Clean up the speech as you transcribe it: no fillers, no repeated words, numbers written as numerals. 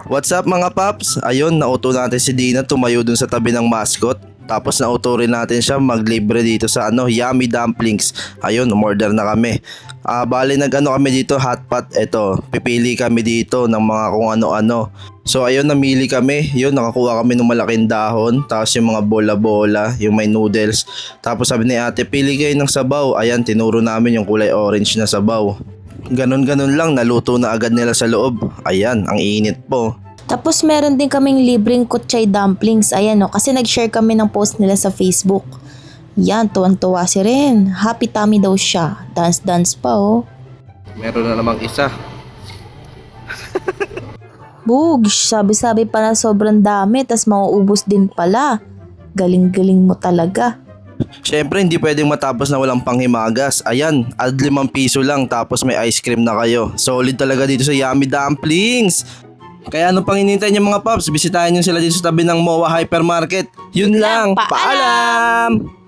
What's up mga paps? Ayun, nauto natin si Dina tumayo dun sa tabi ng mascot. Tapos nauto rin natin siya maglibre dito sa Yummy Dumplings. Ayun, umorder na kami. Bali nag-ano kami dito, hotpot. Eto, pipili kami dito ng mga kung ano-ano. So ayun, namili kami. Yun, nakakuha kami ng malaking dahon. Tapos yung mga bola-bola, yung may noodles. Tapos sabi ni ate, pili kayo ng sabaw. Ayan, tinuro namin yung kulay orange na sabaw. Ganon-ganon lang, naluto na agad nila sa loob. Ayan, ang init po. Tapos meron din kaming libreng kutsay dumplings. Ayan o, kasi nag-share kami ng post nila sa Facebook. Yan, tuwan-tuwa si Ren. Happy tummy daw siya. Dance-dance pa oh. Meron na namang isa. Bugs, sabi-sabi pa na sobrang dami, tas mauubos din pala. Galing-galing mo talaga. Syempre hindi pwedeng matapos na walang panghimagas. Ayan, add 5 piso lang tapos may ice cream na kayo. Solid talaga dito sa Yummy Dumplings. Kaya ano pang hinihintay niyo mga paps? Bisitahin niyo sila dito sa tabi ng MOA Hypermarket. Yun lang, paalam!